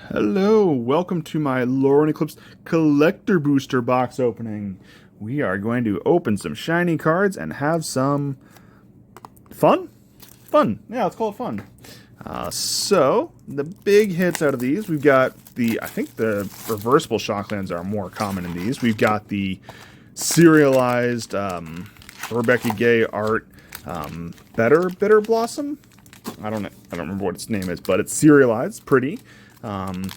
Hello, welcome to my Lorwyn Eclipsed collector booster box opening. We are going to open some shiny cards and have some fun. Yeah, let's call it fun. So the big hits out of these, we've got I think the reversible shocklands are more common in these. We've got the serialized Rebecca Gay art Bitter Blossom. I don't remember what its name is, but it's serialized, pretty.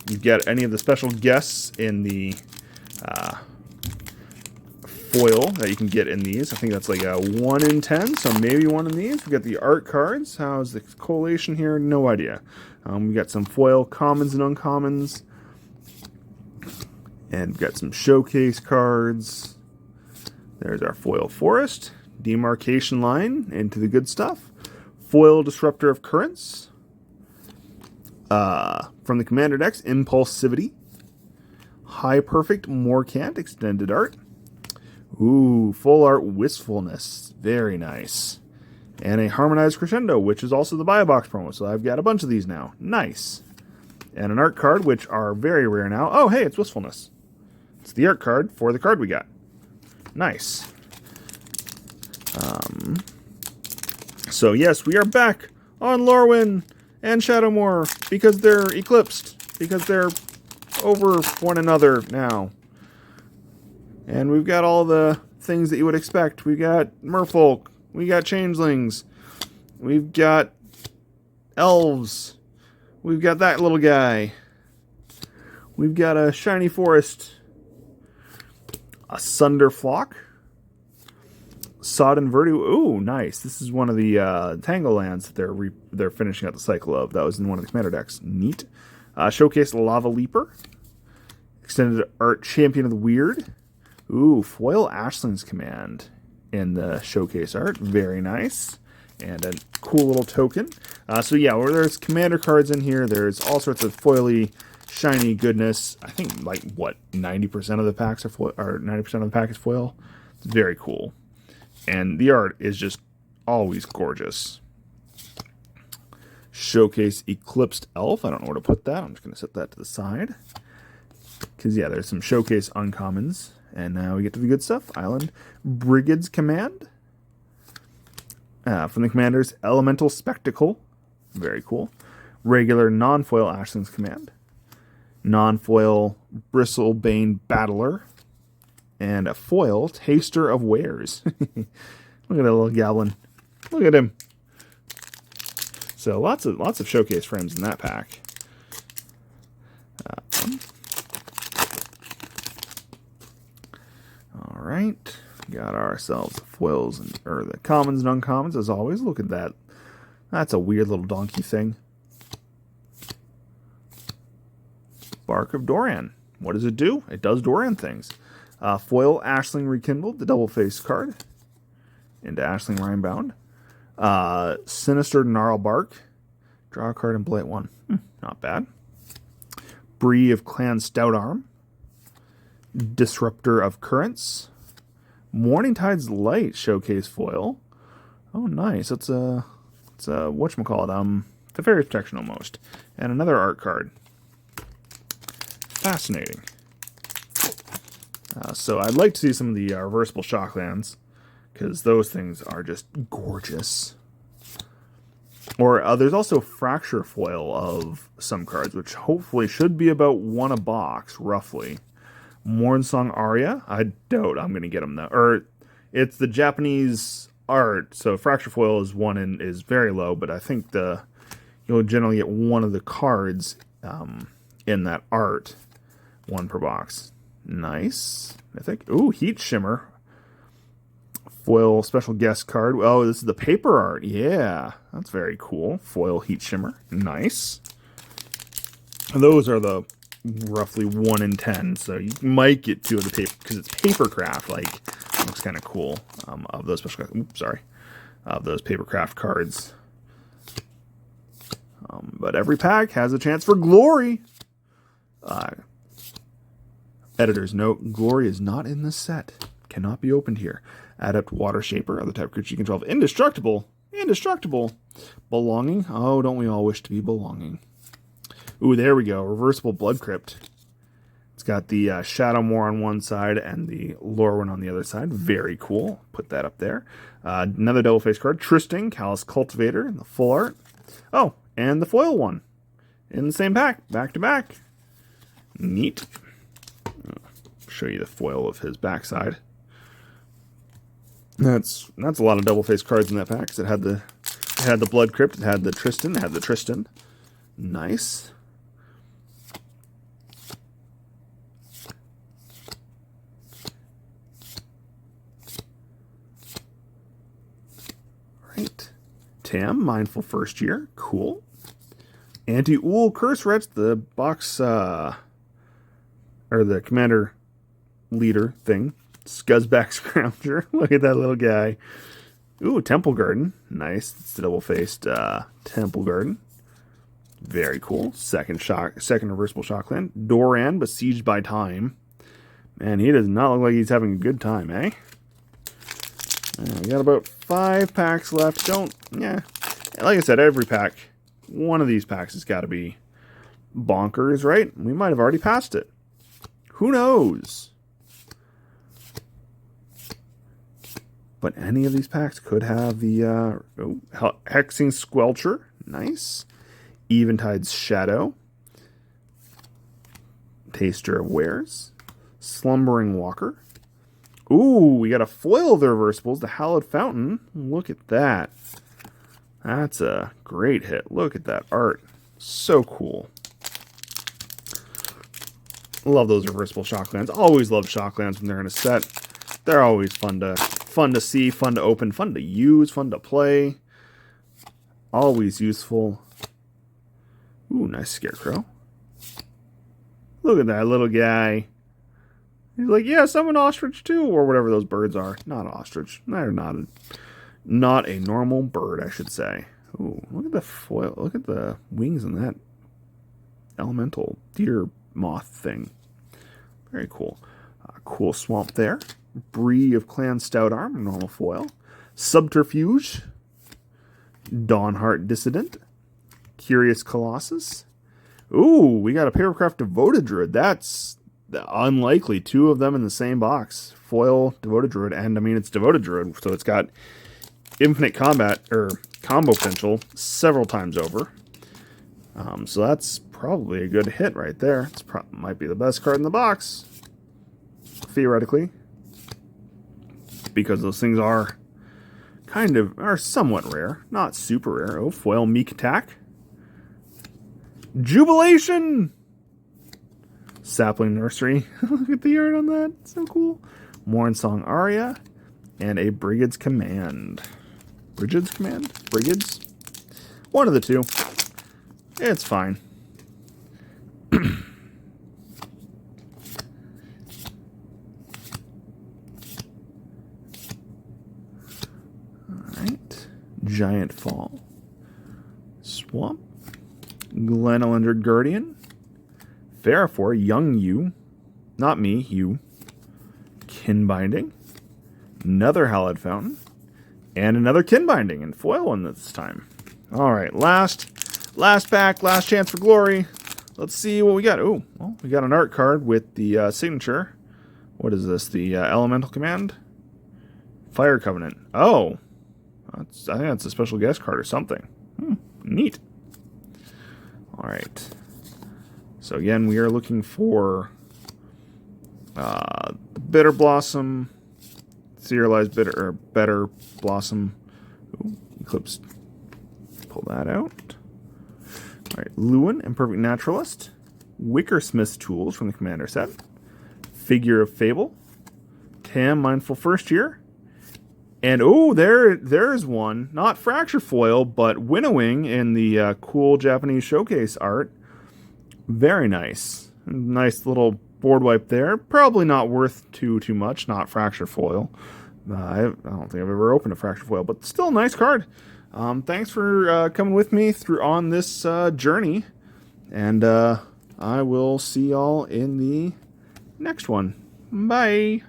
You get any of the special guests in the foil that you can get in these. I think that's like a 1 in 10, so maybe one in these. We got the art cards. How's the collation here? No idea. We got some foil commons and uncommons. And we've got some showcase cards. There's our foil forest. Demarcation line into the good stuff. Foil disruptor of currents. From the Commander decks, Impulsivity, High Perfect Morcant Extended Art, ooh, Full Art Wistfulness, very nice, and a Harmonized Crescendo, which is also the Buy a Box promo, so I've got a bunch of these now, nice, and an art card, which are very rare now. Oh, hey, it's Wistfulness. It's the art card for the card we got. Nice. So yes, we are back on Lorwyn and Shadowmoor, because they're eclipsed, because they're over one another now. And we've got all the things that you would expect. We've got merfolk, we got changelings, we've got elves, we've got that little guy, we've got a shiny forest, a sunder flock, Sodden Verdu. Ooh, nice. This is one of the Tangle lands that they're finishing out the cycle of. That was in one of the Commander decks. Neat. Showcase Lava Leaper. Extended Art Champion of the Weird. Ooh, Foil Ashling's Command in the showcase art. Very nice. And a cool little token. So yeah, there's Commander cards in here. There's all sorts of foily, shiny goodness. I think like what 90% of the packs are foil, or 90% of the pack is foil. It's very cool. And the art is just always gorgeous. Showcase Eclipsed Elf. I don't know where to put that. I'm just going to set that to the side. Because, yeah, there's some showcase uncommons. And now we get to the good stuff. Island Brigade's Command. From the Commanders, Elemental Spectacle. Very cool. Regular non-foil Ashling's Command. Non-foil Bristlebane Battler. And a foil Taster of Wares. Look at that little goblin. Look at him. So lots of showcase frames in that pack. All right, got ourselves foils or the commons and uncommons as always. Look at that. That's a weird little donkey thing. Bark of Doran. What does it do? It does Doran things. Foil Ashling Rekindled, the double face card, into Ashling Rhinebound. Sinister Gnarl Bark, draw a card and play it one. Not bad. Bree of Clan Stout Arm. Disruptor of Currents. Morningtide's Light showcase foil. Oh, nice. It's a whatchamacallit, Teferi's Protection almost. And another art card. Fascinating. So I'd like to see some of the reversible shocklands, because those things are just gorgeous. Or there's also fracture foil of some cards, which hopefully should be about 1 a box, roughly. Mornsong Aria. I doubt I'm going to get them though. Or it's the Japanese art, so fracture foil is very low, but I think you'll generally get 1 of the cards in that art, 1 per box. Nice. I think. Ooh, Heat Shimmer. Foil special guest card. Oh, this is the paper art. Yeah, that's very cool. Foil Heat Shimmer. Nice. And those are the roughly 1 in 10, so you might get 2 of the paper, because it's paper craft. Like, it looks kind of cool. Of those special. Oops, sorry. Of those paper craft cards. But every pack has a chance for glory. Editor's note, glory is not in this set. Cannot be opened here. Adept Water Shaper, other type of creature you control. Indestructible. Belonging. Oh, don't we all wish to be belonging? Ooh, there we go. Reversible Blood Crypt. It's got the Shadowmoor on one side and the Lorwyn on the other side. Very cool. Put that up there. Another double face card. Tristan, Callous Cultivator in the full art. Oh, and the foil one in the same pack. Back to back. Neat. Show you the foil of his backside. That's a lot of double face cards in that pack. 'Cause it had the Blood Crypt, it had the Tristan, it had the Tristan. Nice. Right. Tam, Mindful First Year, cool. Anti-Ool Curse Wretch, the box or the commander leader thing. Scuzzback Scrounger. Look at that little guy. Ooh, Temple Garden. Nice. It's the double-faced Temple Garden. Very cool. Second reversible Shockland. Doran, Besieged by Time. Man, he does not look like he's having a good time, eh? We got about 5 packs left. Like I said, every pack, one of these packs has got to be bonkers, right? We might have already passed it. Who knows? But any of these packs could have the Hexing Squelcher. Nice. Eventide's Shadow. Taster of Wares. Slumbering Walker. Ooh, we got a foil of the reversibles. The Hallowed Fountain. Look at that. That's a great hit. Look at that art. So cool. Love those reversible Shocklands. Always love Shocklands when they're in a set. They're always fun to see, fun to open, fun to use, fun to play. Always useful. Ooh, nice Scarecrow. Look at that little guy. He's like, yes, I'm an ostrich too, or whatever those birds are. Not an ostrich. They're not a normal bird, I should say. Ooh, look at the foil. Look at the wings on that elemental deer moth thing. Very cool. Cool swamp there. Bree of Clan Stoutarm, normal foil. Subterfuge. Dawnheart Dissident. Curious Colossus. Ooh, we got a Papercraft Devoted Druid. That's unlikely. 2 of them in the same box. Foil, Devoted Druid, and I mean, it's Devoted Druid, so it's got infinite combat, or combo potential, several times over. So that's probably a good hit right there. It might be the best card in the box. Theoretically. Because those things are somewhat rare. Not super rare. Oh, foil Meek Attack. Jubilation! Sapling Nursery. Look at the art on that. So cool. Mornsong Aria. And a Brigade's Command. Brigade's Command? Brigades? One of the two. It's fine. Alright. Giant Fall. Swamp. Glenelender Guardian. Farafor, Young You. Not me, you. Kinbinding. Another Hallowed Fountain. And another Kinbinding, and foil one this time. Alright, last pack, last chance for glory. Let's see what we got. Oh, well, we got an art card with the signature. What is this? The Elemental Command? Fire Covenant. Oh. I think that's a special guest card or something. Neat. Alright. So again, we are looking for the Bitter Blossom, Serialized Better Blossom. Ooh, Eclipsed. Pull that out. Alright, Lewin, Imperfect Naturalist. Wickersmith's Tools from the Commander set. Figure of Fable. Tam, Mindful First Year. And oh, there's one. Not Fracture Foil, but Winnowing in the cool Japanese showcase art. Very nice. Nice little board wipe there. Probably not worth too much. Not Fracture Foil. I don't think I've ever opened a Fracture Foil, but still a nice card. Thanks for coming with me on this journey. And I will see y'all in the next one. Bye.